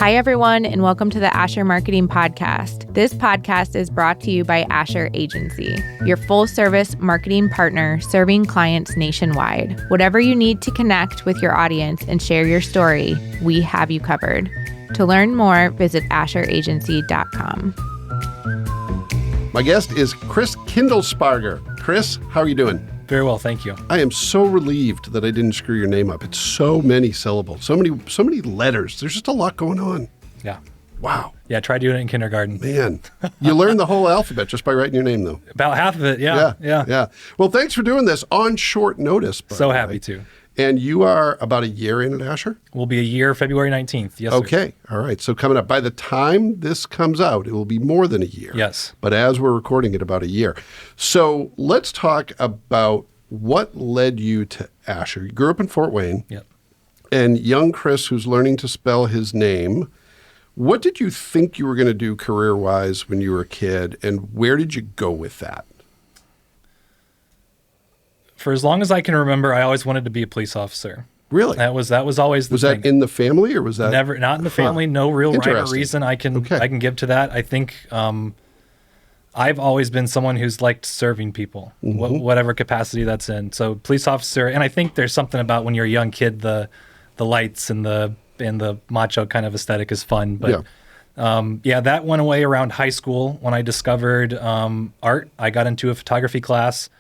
Hi, everyone, and welcome to the Asher Marketing Podcast. This podcast is brought to you by Asher Agency, your full-service marketing partner serving clients nationwide. Whatever you need to connect with your audience and share your story, we have you covered. To learn more, visit asheragency.com. My guest is Chris Kindlesparger. Chris, how are you doing? Very well, thank you. I am so relieved that I didn't screw your name up. It's so many syllables, so many letters. There's just a lot going on. Yeah. Wow. Yeah, try doing it in kindergarten. Man, you learned the whole alphabet just by writing your name, though. About half of it, yeah. Well, thanks for doing this on short notice. So happy to. And you are about a year in at Asher? We'll be a year February 19th. Yes, okay. Sir. All right. So coming up, by the time this comes out, it will be more than a year. Yes. But as we're recording it, about a year. So let's talk about what led you to Asher. You grew up in Fort Wayne. Yep. And young Chris, who's learning to spell his name, what did you think you were going to do career-wise when you were a kid, and where did you go with that? For as long as I can remember, I always wanted to be a police officer. Really? That was always the thing. Was that in the family, or was that never? Not in the family. No real rhyme or reason I can give to that. I think I've always been someone who's liked serving people, whatever capacity that's in. So police officer, and I think there's something about when you're a young kid, the lights and the macho kind of aesthetic is fun. But that went away around high school when I discovered art. I got into a photography class.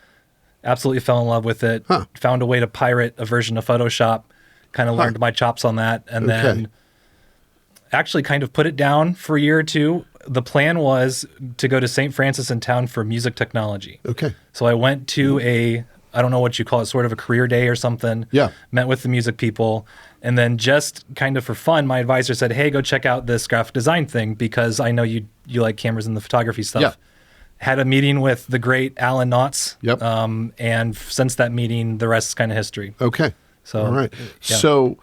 Absolutely fell in love with it. Found a way to pirate a version of Photoshop. Kind of learned my chops on that, and then actually kind of put it down for a year or two. The plan was to go to St. Francis in town for music technology. Okay. So I went to I don't know what you call it, sort of a career day or something. Yeah. Met with the music people, and then just kind of for fun, my advisor said, "Hey, go check out this graphic design thing because I know you like cameras and the photography stuff." Yeah. Had a meeting with the great Alan Knotts. Yep. And since that meeting, the rest is kind of history. Okay. So, all right. Yeah.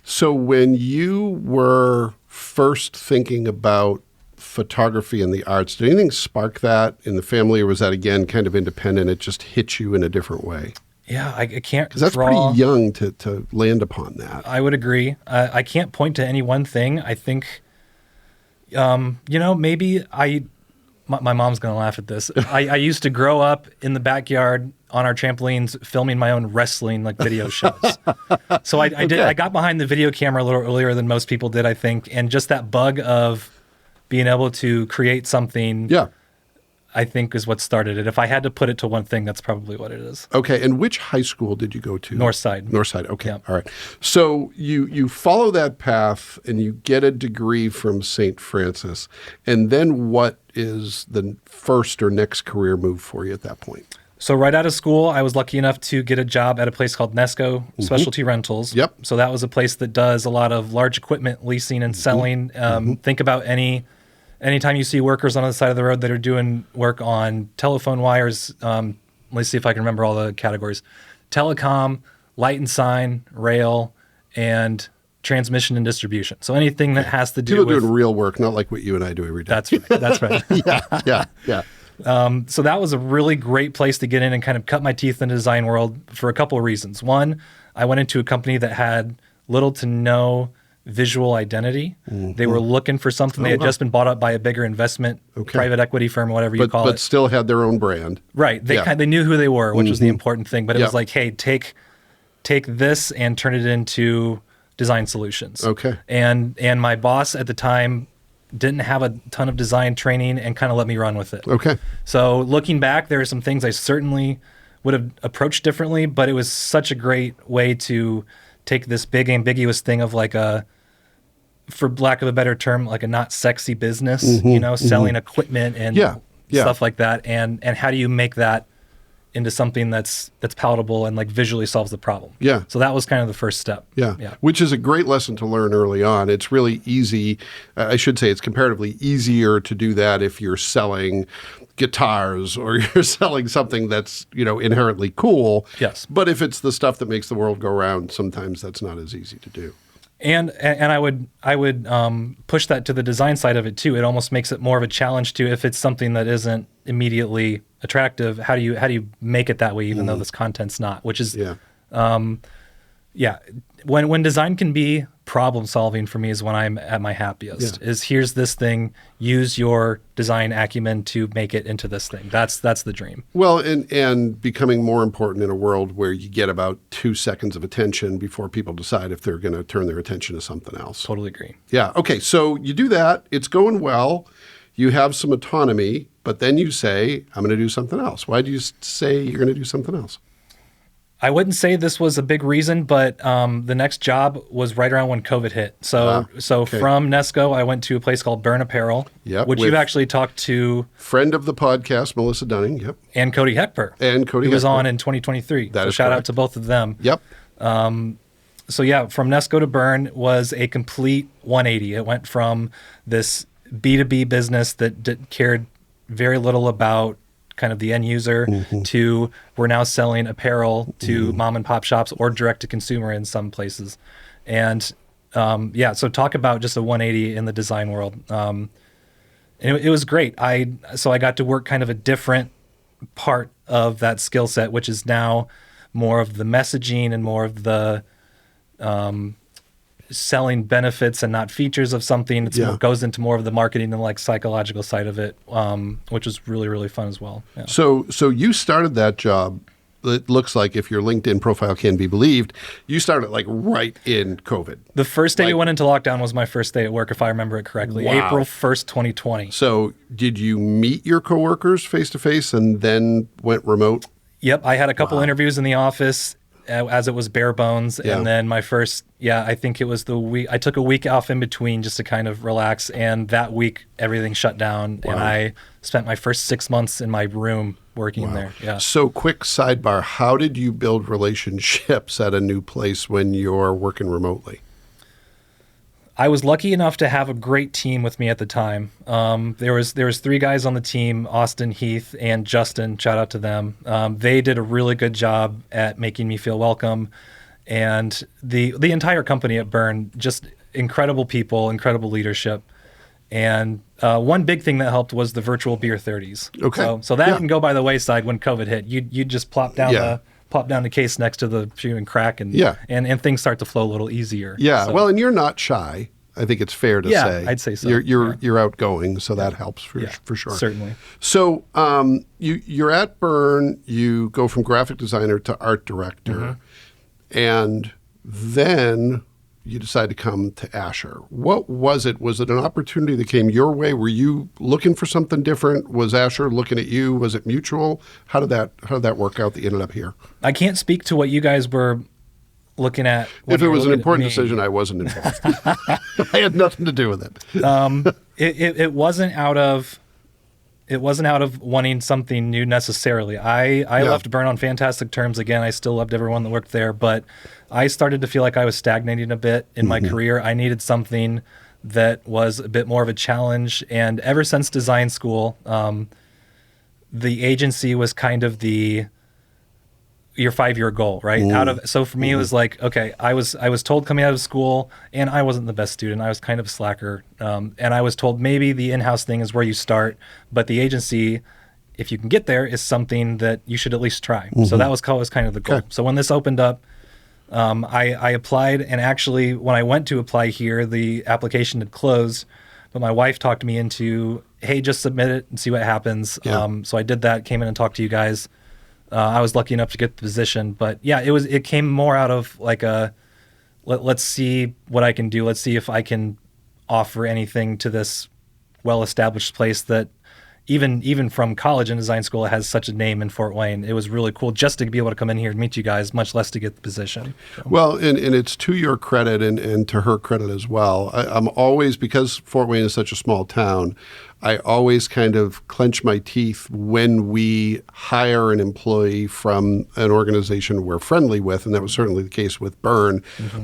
So when you were first thinking about photography and the arts, did anything spark that in the family, or was that, again, kind of independent? It just hit you in a different way? Yeah, I can't Because that's pretty young to land upon that. I would agree. I can't point to any one thing. I think, maybe my mom's going to laugh at this. I used to grow up in the backyard on our trampolines filming my own wrestling video shows. So I got behind the video camera a little earlier than most people did, I think. And just that bug of being able to create something, I think is what started it. If I had to put it to one thing, that's probably what it is. Okay. And which high school did you go to? Northside. Northside. Okay. Yep. All right. So you follow that path and you get a degree from St. Francis. And then what is the first or next career move for you at that point? So right out of school, I was lucky enough to get a job at a place called Nesco Specialty Rentals. Yep. So that was a place that does a lot of large equipment leasing and selling. Think about anytime you see workers on the side of the road that are doing work on telephone wires. Let's see if I can remember all the categories: telecom, light and sign, rail, and transmission and distribution. So anything that has to do with people doing real work, not like what you and I do every day. That's right. Yeah. So that was a really great place to get in and kind of cut my teeth in the design world for a couple of reasons. One, I went into a company that had little to no visual identity. They were looking for something. They had just been bought up by a bigger investment, private equity firm, whatever you call it. But still had their own brand. Right. They knew who they were, which was the important thing. But it was like, hey, take this and turn it into design solutions. Okay. And my boss at the time didn't have a ton of design training and kind of let me run with it. Okay. So looking back, there are some things I certainly would have approached differently, but it was such a great way to take this big ambiguous thing of for lack of a better term, like a not sexy business, selling equipment and stuff like that. And how do you make that into something that's palatable and visually solves the problem? Yeah. So that was kind of the first step. Yeah. Which is a great lesson to learn early on. It's really easy. I should say it's comparatively easier to do that if you're selling guitars or you're selling something that's, inherently cool. Yes. But if it's the stuff that makes the world go round, sometimes that's not as easy to do. And I would push that to the design side of it too. It almost makes it more of a challenge to, if it's something that isn't immediately attractive, how do you make it that way, even though this content's not? Which is, when design can be problem solving for me is when I'm at my happiest. Is here's this thing, use your design acumen to make it into this thing. That's the dream. Well, and becoming more important in a world where you get about 2 seconds of attention before people decide if they're going to turn their attention to something else. Totally agree. Yeah. Okay. So you do that. It's going well. You have some autonomy, but then you say, I'm going to do something else. Why do you say you're going to do something else? I wouldn't say this was a big reason, but the next job was right around when COVID hit. So from Nesco, I went to a place called Burn Apparel, which you've actually talked to. Friend of the podcast, Melissa Dunning, yep. And Cody Heckper. Who was on in 2023. So shout out to both of them. Yep. So yeah, from Nesco to Burn was a complete 180. It went from this B2B business that cared very little about kind of the end user to we're now selling apparel to mom and pop shops or direct to consumer in some places. And so talk about just a 180 in the design world. And it was great. I got to work kind of a different part of that skill set, which is now more of the messaging and more of the selling benefits and not features of something. It goes into more of the marketing and like psychological side of it, which is really, really fun as well. Yeah. So you started that job. It looks like, if your LinkedIn profile can be believed, you started like right in COVID. The first day we went into lockdown was my first day at work, if I remember it correctly. Wow. April 1st, 2020. So did you meet your coworkers face to face and then went remote? Yep. I had a couple interviews in the office as it was bare bones. And then my first, I think it was the week, I took a week off in between just to kind of relax. And that week, everything shut down. Wow. And I spent my first 6 months in my room working there. Yeah. So quick sidebar, how did you build relationships at a new place when you're working remotely? I was lucky enough to have a great team with me at the time. There was 3 guys on the team, Austin, Heath, and Justin. Shout out to them. They did a really good job at making me feel welcome. And the entire company at Burn, just incredible people, incredible leadership. And one big thing that helped was the virtual beer 30s. Okay. So that didn't go by the wayside when COVID hit. You just plop down the case next to the shoe and crack, and things start to flow a little easier. Yeah, well, and you're not shy. I think it's fair to say. Yeah, I'd say so. You're outgoing, so that helps for sure. Certainly. So you're at Burn. You go from graphic designer to art director, and then you decide to come to Asher. What was it? Was it an opportunity that came your way? Were you looking for something different? Was Asher looking at you? Was it mutual? How did that work out that you ended up here? I can't speak to what you guys were looking at. If it was an important decision, I wasn't involved. I had nothing to do with it. It wasn't out of wanting something new necessarily. I left Burn on fantastic terms. Again, I still loved everyone that worked there, but I started to feel like I was stagnating a bit in my career. I needed something that was a bit more of a challenge. And ever since design school, the agency was kind of your 5-year goal, right? So for me, it was like, okay, I was told coming out of school, and I wasn't the best student. I was kind of a slacker. And I was told maybe the in-house thing is where you start, but the agency, if you can get there, is something that you should at least try. So that was kind of the goal. Okay. So when this opened up, I applied, and actually when I went to apply here, the application had closed, but my wife talked me into, hey, just submit it and see what happens. Yeah. So I did that, came in and talked to you guys. I was lucky enough to get the position, but it came more out of like let's see what I can do. Let's see if I can offer anything to this well-established place that even from college and design school, it has such a name in Fort Wayne. It was really cool just to be able to come in here and meet you guys, much less to get the position. So. Well, and it's to your credit and to her credit as well. I'm always, because Fort Wayne is such a small town, I always kind of clench my teeth when we hire an employee from an organization we're friendly with, and that was certainly the case with Burn.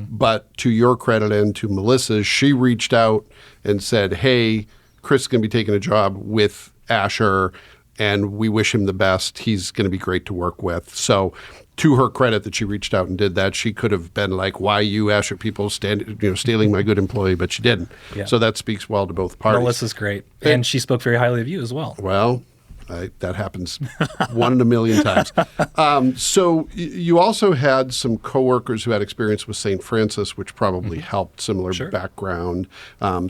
But to your credit and to Melissa's, she reached out and said, hey, Chris is going to be taking a job with Asher, and we wish him the best. He's going to be great to work with. So to her credit that she reached out and did that. She could have been like, why you Asher people stealing my good employee, but she didn't. Yeah. So that speaks well to both parties. Melissa's great. And she spoke very highly of you as well. Well, That happens 1 in a million times. So you also had some coworkers who had experience with St. Francis, which probably helped, similar background.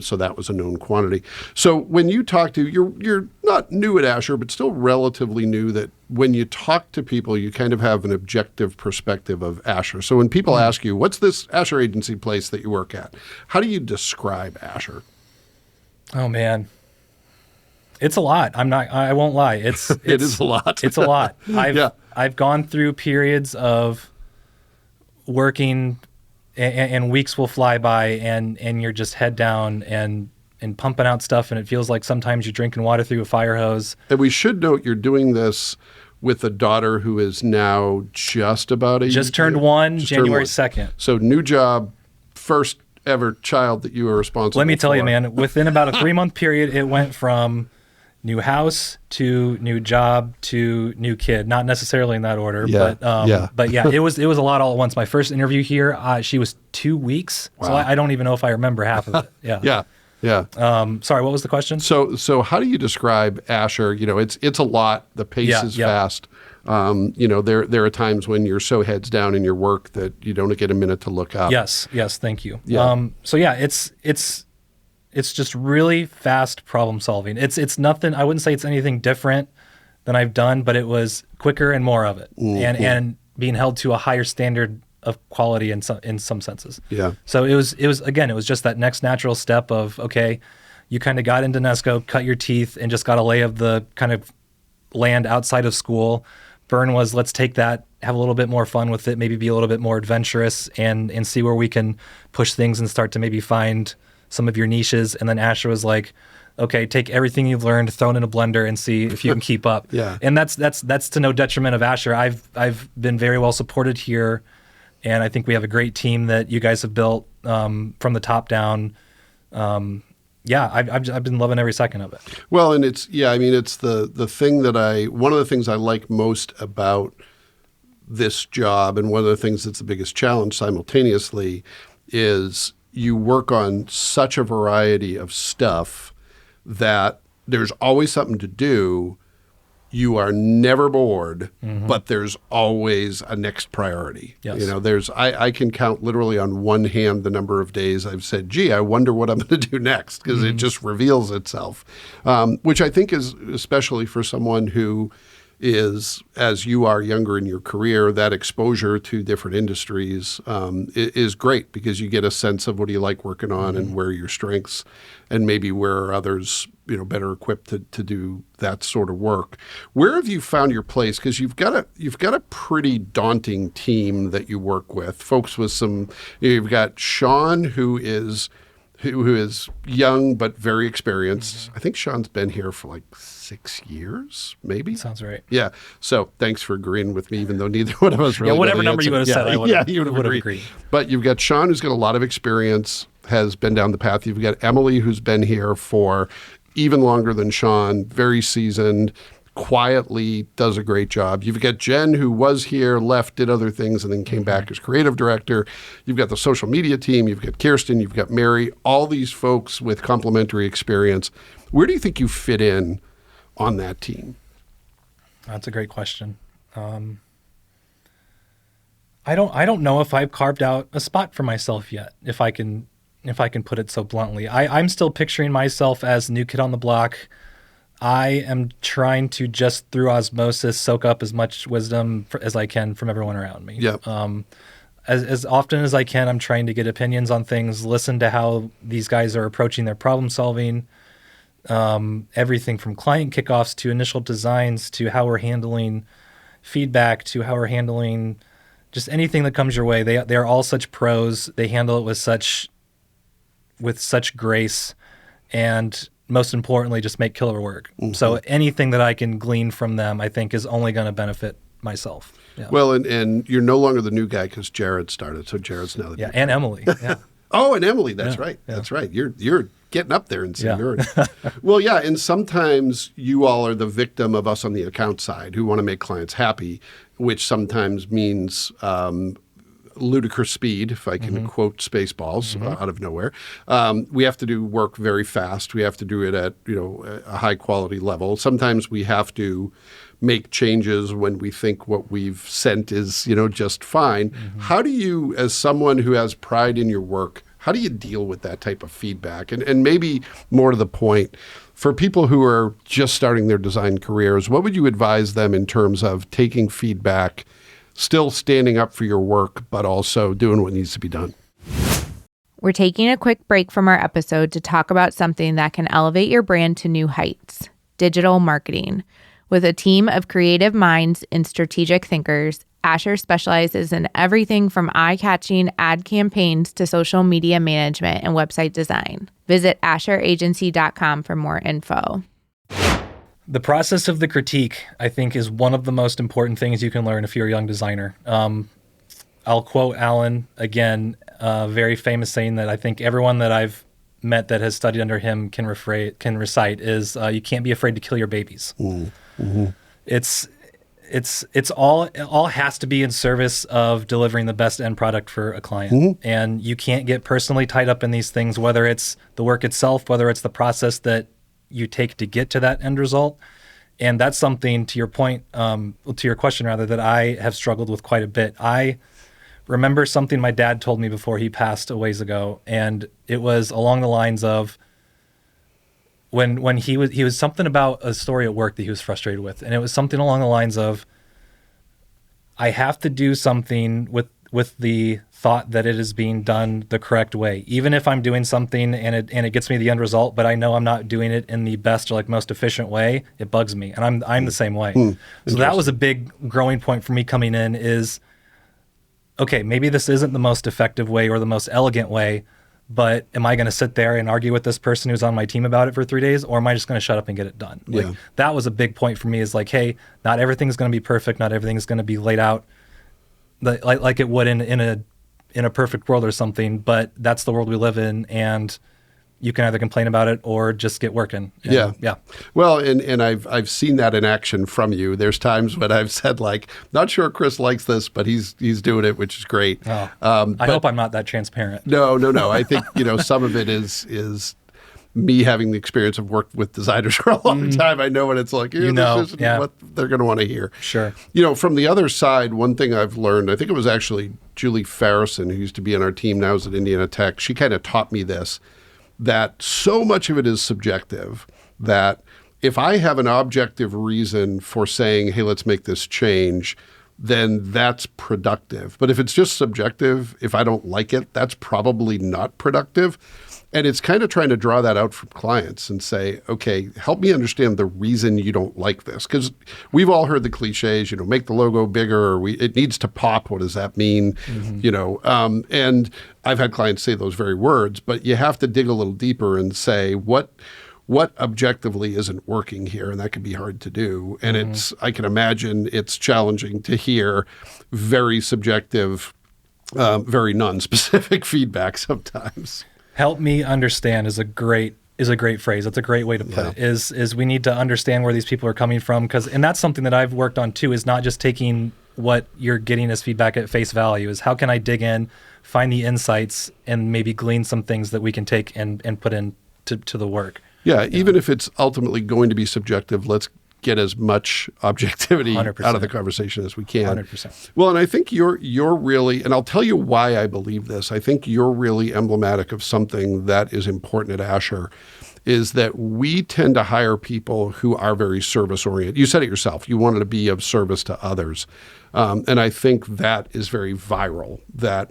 So that was a known quantity. So when you talk to, you're not new at Asher, but still relatively new, that when you talk to people, you kind of have an objective perspective of Asher. So when people ask you, what's this Asher agency place that you work at? How do you describe Asher? Oh, man. It's a lot. I won't lie. It is a lot. It's a lot. I've gone through periods of working and weeks will fly by and you're just head down and pumping out stuff, and it feels like sometimes you're drinking water through a fire hose. And we should note you're doing this with a daughter who is now just about turned 1, January 2nd. So new job, first ever child that you were responsible for. Let me tell you, man, within about a 3-month period, it went from new house to new job to new kid. Not necessarily in that order, but yeah, it was a lot all at once. My first interview here, she was 2 weeks, so I don't even know if I remember half of it. Yeah. Sorry, what was the question? So how do you describe Asher? It's a lot. The pace is fast. There are times when you're so heads down in your work that you don't get a minute to look up. Yes, thank you. Yeah. It's just really fast problem solving. It's nothing. I wouldn't say it's anything different than I've done, but it was quicker and more of it, and being held to a higher standard of quality in some senses. Yeah. So it was just that next natural step of, okay, you kind of got into Nesco, cut your teeth, and just got a lay of the kind of land outside of school. Burn was, let's take that, have a little bit more fun with it, maybe be a little bit more adventurous, and see where we can push things and start to maybe find some of your niches. And then Asher was like, okay, take everything you've learned, throw it in a blender, and see if you can keep up. Yeah. And that's to no detriment of Asher. I've been very well supported here, and I think we have a great team that you guys have built from the top down. I've been loving every second of it. Well, and it's the thing that one of the things I like most about this job, and one of the things that's the biggest challenge simultaneously, is you work on such a variety of stuff that there's always something to do. You are never bored, but there's always a next priority. Yes. I can count literally on one hand the number of days I've said, gee, I wonder what I'm going to do next, because it just reveals itself, which I think is, especially for someone who is, as you are, younger in your career, that exposure to different industries is great, because you get a sense of what do you like working on and where are your strengths, and maybe where are others better equipped to do that sort of work. Where have you found your place? Because you've got a pretty daunting team that you work with. Folks with some, you've got Sean, who is young but very experienced. I think Sean's been here for like 6 years, maybe. Sounds right. Yeah. So thanks for agreeing with me, even though neither one of us really. Yeah, whatever number you would have said, I would have agreed. But you've got Sean, who's got a lot of experience, has been down the path. You've got Emily, who's been here for even longer than Sean, very seasoned, quietly does a great job. You've got Jen, who was here, left, did other things, and then came back as creative director. You've got the social media team. You've got Kirsten. You've got Mary. All these folks with complementary experience. Where do you think you fit in on that team? That's a great question. I don't know if I've carved out a spot for myself yet, if I can put it so bluntly. I'm still picturing myself as new kid on the block. I am trying to just through osmosis soak up as much wisdom as I can from everyone around me. Yeah. As often as I can, I'm trying to get opinions on things, listen to how these guys are approaching their problem solving, everything from client kickoffs to initial designs to how we're handling feedback to how we're handling just anything that comes your way. They are all such pros. They handle it with such grace, and most importantly, just make killer work. So anything that I can glean from them, I think, is only going to benefit myself. Yeah. Well, and you're no longer the new guy because Jared started. So Jared's now the new guy. And Emily. Yeah. Oh, and Emily. That's right. Yeah. That's right. You're getting up there in seniority. Well, yeah. And sometimes you all are the victim of us on the account side who want to make clients happy, which sometimes means ludicrous speed, if I can quote Spaceballs out of nowhere. We have to do work very fast. We have to do it at a high quality level. Sometimes we have to make changes when we think what we've sent is just fine. How do you, as someone who has pride in your work, how do you deal with that type of feedback? And maybe more to the point, for people who are just starting their design careers, what would you advise them in terms of taking feedback, still standing up for your work, but also doing what needs to be done? We're taking a quick break from our episode to talk about something that can elevate your brand to new heights: digital marketing. With a team of creative minds and strategic thinkers, Asher specializes in everything from eye-catching ad campaigns to social media management and website design. Visit AsherAgency.com for more info. The process of the critique, I think, is one of the most important things you can learn if you're a young designer. I'll quote Alan again, a very famous saying that I think everyone that I've met that has studied under him can recite is, you can't be afraid to kill your babies. Mm-hmm. It all has to be in service of delivering the best end product for a client. And you can't get personally tied up in these things, whether it's the work itself, whether it's the process that you take to get to that end result. And that's something, to your point, to your question rather, that I have struggled with quite a bit. I remember something my dad told me before he passed a ways ago, and it was along the lines of, when he was something about a story at work that he was frustrated with, and it was something along the lines of, I have to do something with the thought that it is being done the correct way, even if I'm doing something and it gets me the end result, but I know I'm not doing it in the best or most efficient way. It bugs me, and I'm the same way. So that was a big growing point for me coming in. Is okay, maybe this isn't the most effective way or the most elegant way, but am I going to sit there and argue with this person who's on my team about it for 3 days, or am I just going to shut up and get it done? That was a big point for me, is hey, not everything's going to be perfect. Not everything's going to be laid out like it would in a perfect world or something, but that's the world we live in, and you can either complain about it or just get working. And, yeah. Well, and I've seen that in action from you. There's times when I've said not sure Chris likes this, but he's doing it, which is great. I hope I'm not that transparent. No. I think some of it is me having the experience of worked with designers for a long time. I know what it's like. This isn't what they're going to want to hear. Sure. From the other side, one thing I've learned, I think it was actually Julie Farrison, who used to be on our team now is at Indiana Tech. She kind of taught me this, that so much of it is subjective, that if I have an objective reason for saying, hey, let's make this change, then that's productive. But if it's just subjective, if I don't like it, that's probably not productive. And it's kind of trying to draw that out from clients and say, okay, help me understand the reason you don't like this. Because we've all heard the cliches, make the logo bigger, or it needs to pop. What does that mean? And I've had clients say those very words, but you have to dig a little deeper and say, what objectively isn't working here? And that can be hard to do. And I can imagine it's challenging to hear very subjective, very non-specific feedback sometimes. Help me understand is a great phrase. That's a great way to put it. Is we need to understand where these people are coming from, and that's something that I've worked on too, is not just taking what you're getting as feedback at face value. Is how can I dig in, find the insights, and maybe glean some things that we can take and put in to the work. Yeah, even if it's ultimately going to be subjective, let's get as much objectivity 100%. Out of the conversation as we can. 100%. Well, and I think you're really, and I'll tell you why I believe this. I think you're really emblematic of something that is important at Asher, is that we tend to hire people who are very service-oriented. You said it yourself. You wanted to be of service to others. And I think that is very viral. That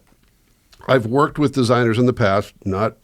I've worked with designers in the past, not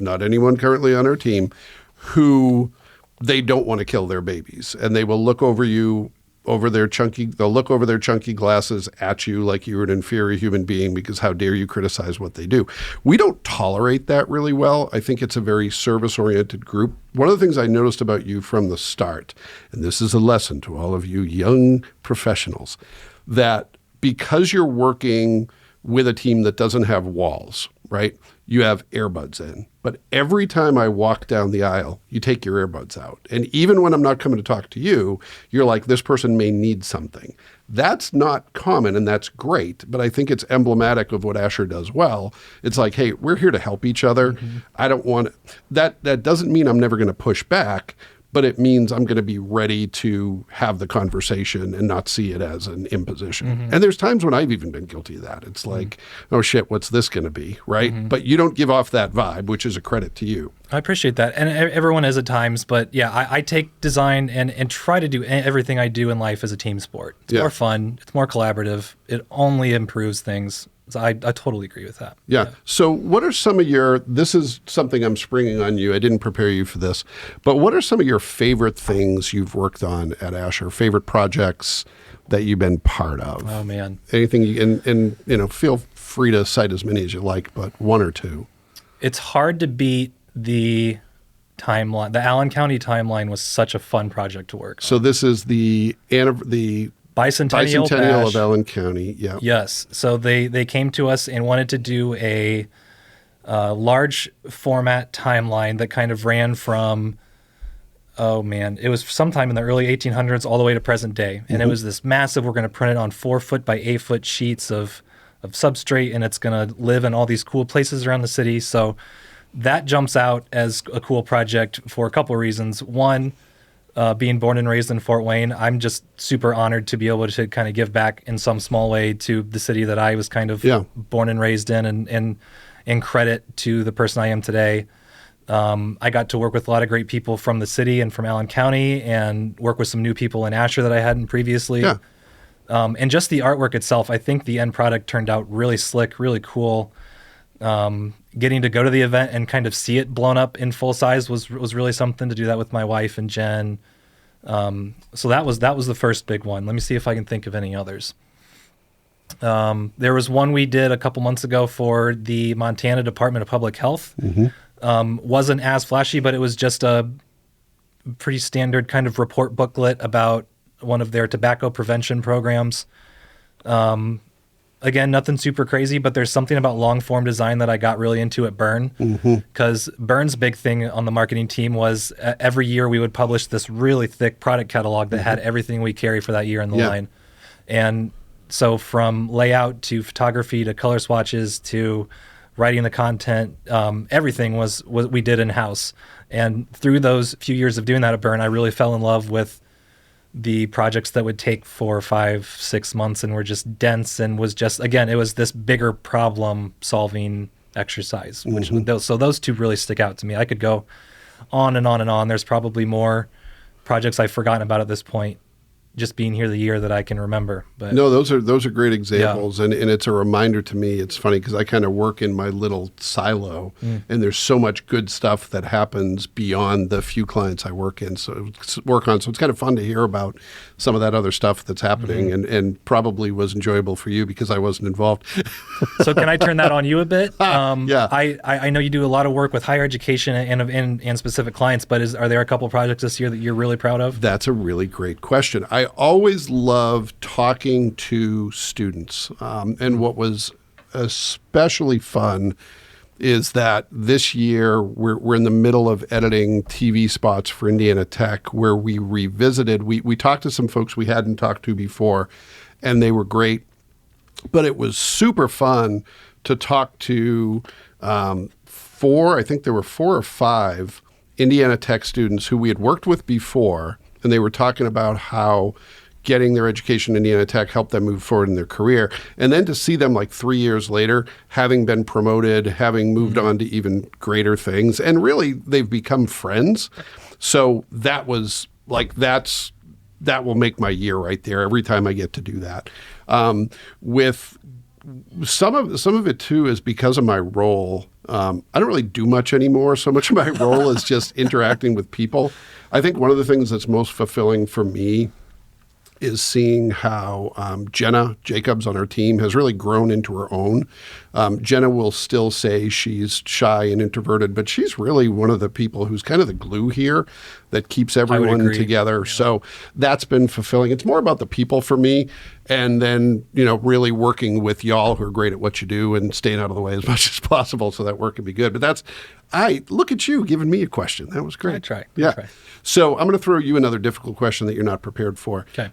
anyone currently on our team, who they don't want to kill their babies, and they will look over you they'll look over their chunky glasses at you like you're an inferior human being, because how dare you criticize what they do. We don't tolerate that really well. I think it's a very service-oriented group. One of the things I noticed about you from the start, and this is a lesson to all of you young professionals, that because you're working with a team that doesn't have walls, right? You have earbuds in. But every time I walk down the aisle, you take your earbuds out. And even when I'm not coming to talk to you, you're like, this person may need something. That's not common, and that's great. But I think it's emblematic of what Asher does well. It's like, hey, we're here to help each other. I don't want that doesn't mean I'm never going to push back, but it means I'm going to be ready to have the conversation and not see it as an imposition. And there's times when I've even been guilty of that. It's like, oh shit, what's this going to be, right? But you don't give off that vibe, which is a credit to you. I appreciate that. And everyone is at times, but yeah, I take design and try to do everything I do in life as a team sport. It's more fun. It's more collaborative. It only improves things. So I totally agree with that. Yeah. So what are some of this is something I'm springing on you. I didn't prepare you for this, but what are some of your favorite things you've worked on at Asher, favorite projects that you've been part of? Oh, man. Anything, and feel free to cite as many as you like, but one or two. It's hard to beat the timeline. The Allen County timeline was such a fun project to work on. So this is the Bicentennial of Allen County. Yeah. Yes. So they came to us and wanted to do a large format timeline that kind of ran from, it was sometime in the early 1800s all the way to present day. And it was this massive, we're going to print it on 4 foot by 8 foot sheets of substrate, and it's going to live in all these cool places around the city. So that jumps out as a cool project for a couple of reasons. One, being born and raised in Fort Wayne, I'm just super honored to be able to kind of give back in some small way to the city that I was kind of born and raised in, and in credit to the person I am today. I got to work with a lot of great people from the city and from Allen County, and work with some new people in Asher that I hadn't previously. Yeah. And just the artwork itself, I think the end product turned out really slick, really cool. Getting to go to the event and kind of see it blown up in full size was really something, to do that with my wife and Jen. So that was the first big one. Let me see if I can think of any others. There was one we did a couple months ago for the Montana Department of Public Health. Wasn't as flashy, but it was just a pretty standard kind of report booklet about one of their tobacco prevention programs. Again, nothing super crazy, but there's something about long form design that I got really into at Byrne, because Byrne's big thing on the marketing team was every year we would publish this really thick product catalog that had everything we carry for that year in the line. And so from layout to photography to color swatches to writing the content, everything was we did in-house. And through those few years of doing that at Byrne, I really fell in love with the projects that would take 4, 5, 6 months and were just dense, and was just, again, it was this bigger problem solving exercise. So those two really stick out to me. I could go on and on and on. There's probably more projects I've forgotten about at this point, just being here the year that I can remember. But no, those are great examples, and it's a reminder to me. It's funny because I kind of work in my little silo, and there's so much good stuff that happens beyond the few clients I work on. So it's kind of fun to hear about some of that other stuff that's happening, and probably was enjoyable for you because I wasn't involved. So can I turn that on you a bit? I know you do a lot of work with higher education and specific clients, but are there a couple projects this year that you're really proud of? That's a really great question. I always love talking to students, and what was especially fun is that this year we're in the middle of editing TV spots for Indiana Tech, where we revisited. We talked to some folks we hadn't talked to before, and they were great. But it was super fun to talk to I think there were 4 or 5 Indiana Tech students who we had worked with before, and they were talking about how getting their education in Indiana Tech helped them move forward in their career. And then to see them like 3 years later, having been promoted, having moved on to even greater things, and really they've become friends. So that was like, that will make my year right there every time I get to do that. With some of it too is because of my role. I don't really do much anymore. So much of my role is just interacting with people. I think one of the things that's most fulfilling for me is seeing how Jenna Jacobs on our team has really grown into her own. Jenna will still say she's shy and introverted, but she's really one of the people who's kind of the glue here that keeps everyone together. Yeah. So that's been fulfilling. It's more about the people for me. And then, really working with y'all who are great at what you do and staying out of the way as much as possible so that work can be good. But look at you giving me a question. That was great. I try. Yeah. So I'm going to throw you another difficult question that you're not prepared for. Okay.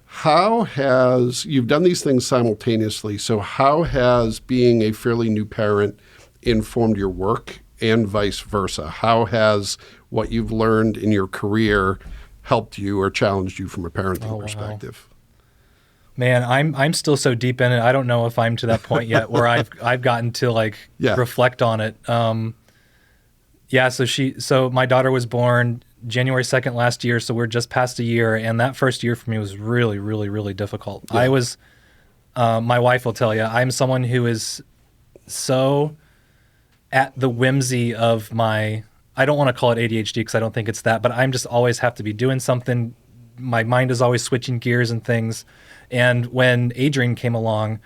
You've done these things simultaneously, so how has being a fairly new parent informed your work and vice versa? How has what you've learned in your career helped you or challenged you from a parenting perspective? Wow. Man, I'm still so deep in it. I don't know if I'm to that point yet where I've gotten to reflect on it. So my daughter was born January 2nd last year, so we're just past a year, and that first year for me was really, really, really difficult. Yeah. My wife will tell you, I'm someone who is so at the whimsy of I don't want to call it ADHD because I don't think it's that, but I'm just always have to be doing something. My mind is always switching gears and things. And when Adrian came along,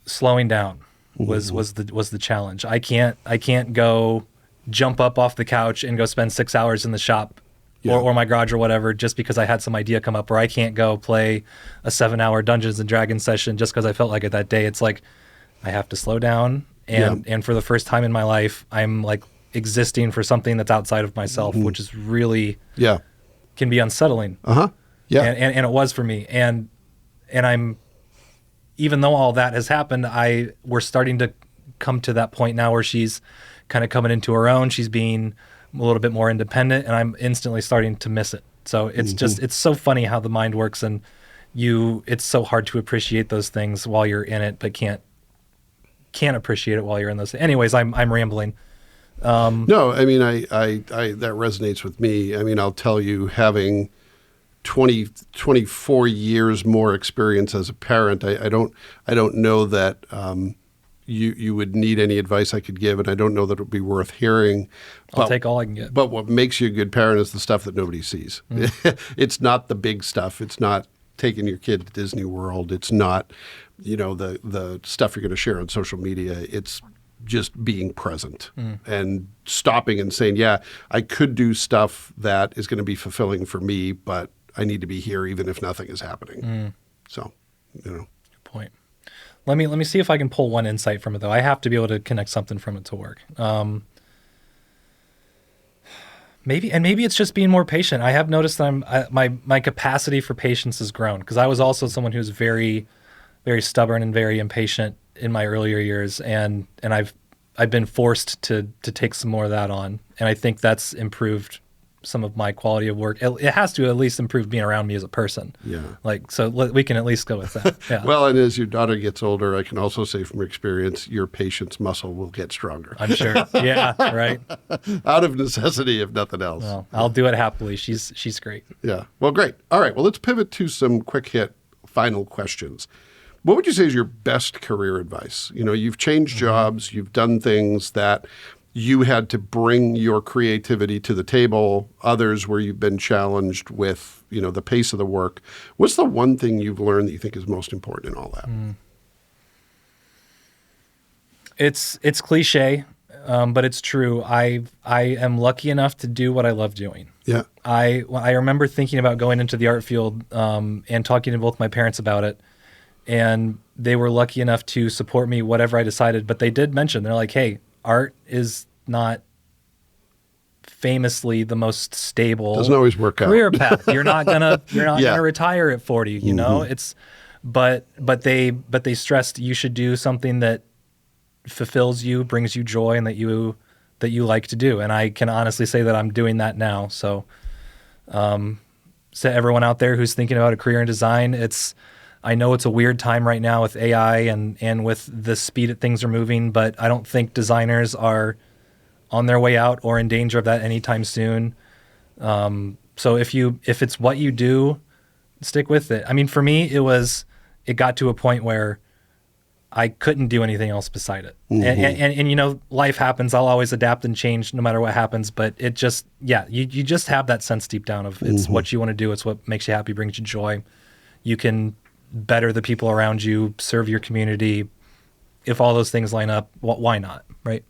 slowing down was the challenge. I can't go jump up off the couch and go spend 6 hours in the shop or my garage or whatever just because I had some idea come up, or I can't go play a 7-hour Dungeons and Dragons session just because I felt like it that day. It's like I have to slow down, and for the first time in my life, I'm like existing for something that's outside of myself, which is really can be unsettling. Yeah. And it was for me. And I'm, even though all that has happened, we're starting to come to that point now where she's kind of coming into her own. She's being a little bit more independent, and I'm instantly starting to miss it. So it's it's so funny how the mind works, and it's so hard to appreciate those things while you're in it, but can't appreciate it while you're in those. Anyways, I'm rambling. No, I mean, I that resonates with me. I mean, I'll tell you, having 24 years more experience as a parent, I don't know that you would need any advice I could give, and I don't know that it would be worth hearing. I'll take all I can get. But what makes you a good parent is the stuff that nobody sees. It's not the big stuff. It's not taking your kid to Disney World. It's not, the stuff you're going to share on social media. It's just being present and stopping and saying, yeah, I could do stuff that is going to be fulfilling for me, but I need to be here even if nothing is happening. So, Good point. Let me see if I can pull one insight from it, though. I have to be able to connect something from it to work. Maybe it's just being more patient. I have noticed that my capacity for patience has grown, because I was also someone who was very, very stubborn and very impatient in my earlier years, and I've been forced to take some more of that on, and I think that's improved some of my quality of work. It has to at least improve being around me as a person. Yeah. So we can at least go with that. Yeah. Well, and as your daughter gets older, I can also say from experience, your patience muscle will get stronger. I'm sure. Yeah. Right. Out of necessity, if nothing else. Well, I'll do it happily. She's great. Yeah. Well, great. All right. Well, let's pivot to some quick hit final questions. What would you say is your best career advice? You've changed jobs, you've done things that you had to bring your creativity to the table, others where you've been challenged with, the pace of the work. What's the one thing you've learned that you think is most important in all that? It's cliche, but it's true. I am lucky enough to do what I love doing. Yeah. I remember thinking about going into the art field and talking to both my parents about it. And they were lucky enough to support me, whatever I decided. But they did mention, they're like, hey, art is not famously the most stable doesn't always work out career path. You're not gonna retire at 40, you know? It's but they stressed you should do something that fulfills you, brings you joy, and that you like to do. And I can honestly say that I'm doing that now. So to everyone out there who's thinking about a career in design, I know it's a weird time right now with AI and with the speed that things are moving, but I don't think designers are on their way out or in danger of that anytime soon. So if it's what you do, stick with it. I mean, for me, it got to a point where I couldn't do anything else beside it. And life happens. I'll always adapt and change no matter what happens, but it just, you just have that sense deep down of it's what you want to do. It's what makes you happy, brings you joy. You can better the people around you, serve your community, if all those things line up, why not, right?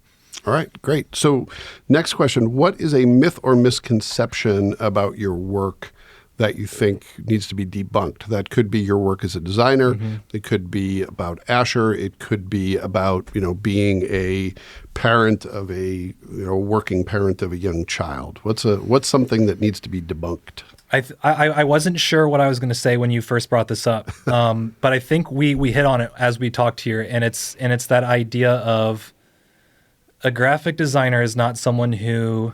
All right, great. So next question, what is a myth or misconception about your work that you think needs to be debunked? That could be your work as a designer. Mm-hmm. It could be about Asher. It could be about, being a parent of working parent of a young child. What's something that needs to be debunked? I wasn't sure what I was going to say when you first brought this up, but I think we hit on it as we talked here, and it's that idea of a graphic designer is not someone who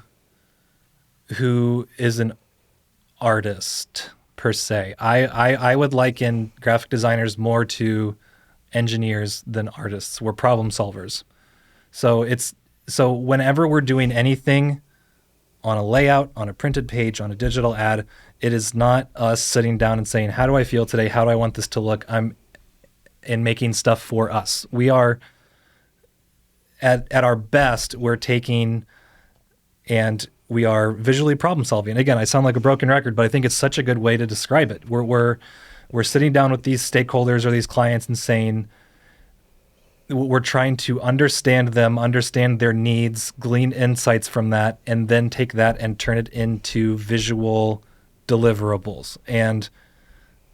is an artist per se. I would liken graphic designers more to engineers than artists. We're problem solvers. So whenever we're doing anything on a layout, on a printed page, on a digital ad, it is not us sitting down and saying, how do I feel today? How do I want this to look? I'm making stuff for us. We are at our best, we're taking and we are visually problem solving. Again, I sound like a broken record, but I think it's such a good way to describe it. We're sitting down with these stakeholders or these clients and saying, we're trying to understand them, understand their needs, glean insights from that, and then take that and turn it into visual deliverables. And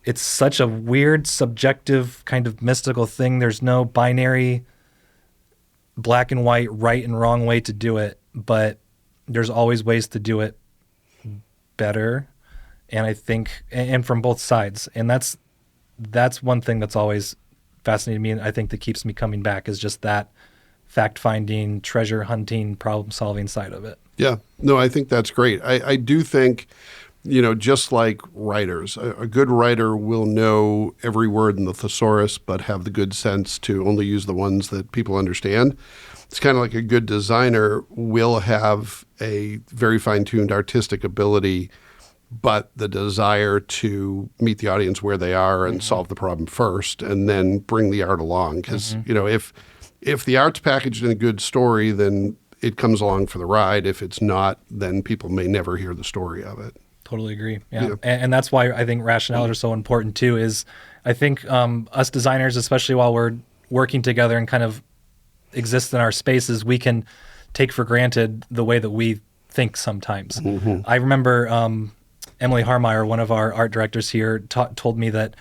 it's such a weird, subjective, kind of mystical thing. There's no binary black and white, right and wrong way to do it, but there's always ways to do it better. And I think, and from both sides. And that's one thing that's always fascinated me, and I think that keeps me coming back, is just that fact-finding, treasure hunting, problem-solving side of it. Yeah. No, I think that's great. I do think, just like writers, a good writer will know every word in the thesaurus, but have the good sense to only use the ones that people understand. It's kind of like a good designer will have a very fine-tuned artistic ability, but the desire to meet the audience where they are and solve the problem first, and then bring the art along. Because, if the art's packaged in a good story, then it comes along for the ride. If it's not, then people may never hear the story of it. Totally agree. Yeah. And that's why I think rationales are so important too, is I think us designers, especially while we're working together and kind of exist in our spaces, we can take for granted the way that we think sometimes. Mm-hmm. I remember Emily Harmeyer, one of our art directors here, told me that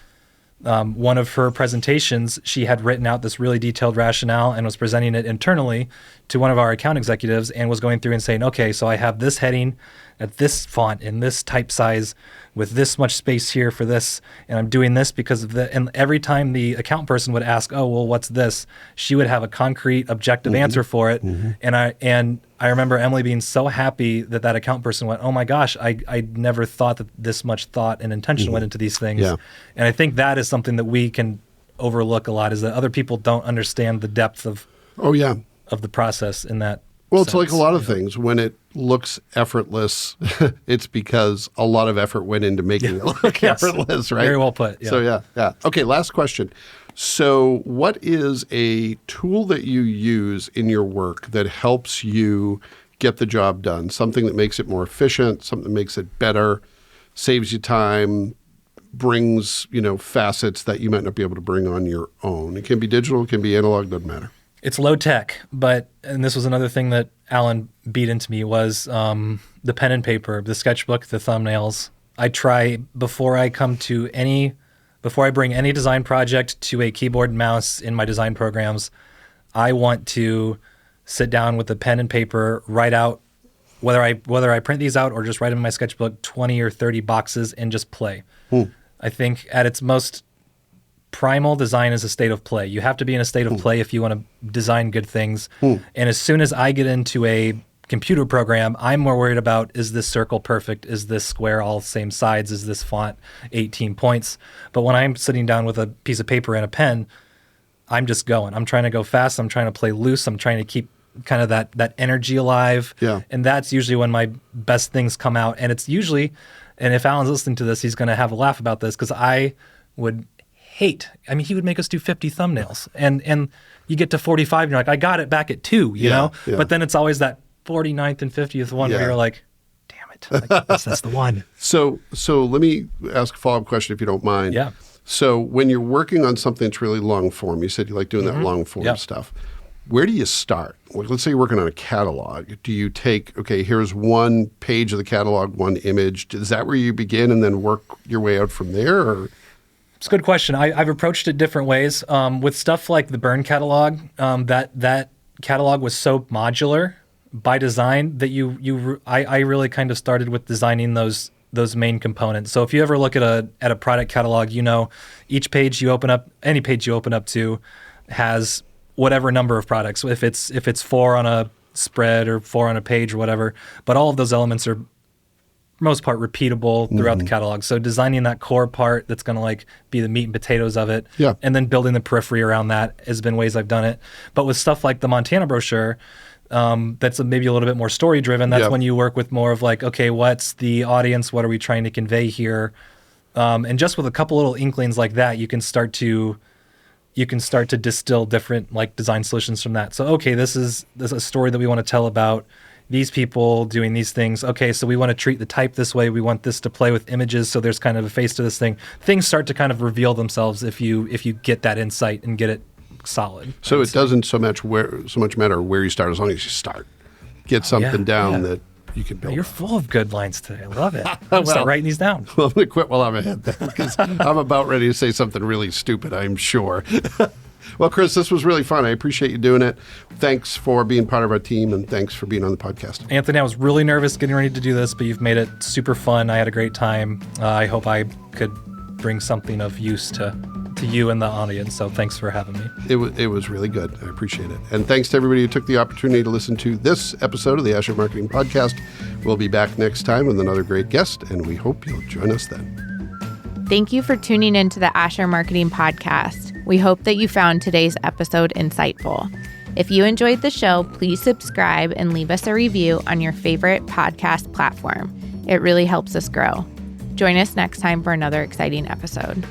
one of her presentations, she had written out this really detailed rationale and was presenting it internally to one of our account executives, and was going through and saying, okay, so I have this heading at this font in this type size with this much space here for this, and I'm doing this because of that. And every time the account person would ask, oh, well, what's this? She would have a concrete, objective answer for it. Mm-hmm. And I remember Emily being so happy that account person went, oh my gosh, I never thought that this much thought and intention went into these things. Yeah. And I think that is something that we can overlook a lot, is that other people don't understand the depth of the process in that. Well, it's like a lot of things. When it looks effortless, it's because a lot of effort went into making it look effortless, right? Very well put. Yeah. So, yeah. Okay, last question. So what is a tool that you use in your work that helps you get the job done? Something that makes it more efficient, something that makes it better, saves you time, brings, facets that you might not be able to bring on your own. It can be digital, it can be analog, doesn't matter. It's low tech, and this was another thing that Alan beat into me, was the pen and paper, the sketchbook, the thumbnails. I try, before I bring any design project to a keyboard and mouse in my design programs, I want to sit down with a pen and paper, write out, whether I print these out or just write in my sketchbook, 20 or 30 boxes and just play. I think at its most primal, design is a state of play. You have to be in a state of play if you want to design good things. And as soon as I get into a computer program, I'm more worried about, is this circle perfect? Is this square all same sides? Is this font 18 points? But when I'm sitting down with a piece of paper and a pen, I'm just going. I'm trying to go fast. I'm trying to play loose. I'm trying to keep kind of that energy alive. Yeah. And that's usually when my best things come out. And it's usually, and if Alan's listening to this, he's going to have a laugh about this, because I would hate. I mean, he would make us do 50 thumbnails, and you get to 45 and you're like, I got it back at 2, you know? Yeah. But then it's always that 49th and 50th one where you're like, damn it, like, that's the one. So let me ask a follow-up question if you don't mind. Yeah. So when you're working on something that's really long form, you said you like doing that long form stuff. Where do you start? Like, let's say you're working on a catalog. Do you take, okay, here's one page of the catalog, one image. Is that where you begin and then work your way out from there? Or? It's a good question. I've approached it different ways. With stuff like the Burn catalog, that catalog was so modular by design that I really kind of started with designing those main components. So if you ever look at a product catalog, each page you open up, any page you open up to has whatever number of products. If it's 4 on a spread or 4 on a page or whatever, but all of those elements are, for the most part, repeatable throughout the catalog. So designing that core part that's going to like be the meat and potatoes of it, and then building the periphery around that has been ways I've done it. But with stuff like the Montana brochure, that's maybe a little bit more story driven. That's when you work with more of like, okay, what's the audience? What are we trying to convey here? And just with a couple little inklings like that, you can start to distill different like design solutions from that. So, okay, this is a story that we want to tell about these people doing these things. Okay, so we want to treat the type this way. We want this to play with images, so there's kind of a face to this thing. Things start to kind of reveal themselves if you get that insight and get it solid. So it doesn't so much matter where you start, as long as you start. Get something down that you can build. You're full of good lines today. I love it. I'm start writing these down. Well, I'm going to quit while I'm ahead then, because I'm about ready to say something really stupid, I'm sure. Well, Chris, this was really fun. I appreciate you doing it. Thanks for being part of our team, and thanks for being on the podcast. Anthony, I was really nervous getting ready to do this, but you've made it super fun. I had a great time. I hope I could bring something of use to you and the audience. So thanks for having me. It was really good. I appreciate it. And thanks to everybody who took the opportunity to listen to this episode of the Asher Marketing Podcast. We'll be back next time with another great guest, and we hope you'll join us then. Thank you for tuning in to the Asher Marketing Podcast. We hope that you found today's episode insightful. If you enjoyed the show, please subscribe and leave us a review on your favorite podcast platform. It really helps us grow. Join us next time for another exciting episode.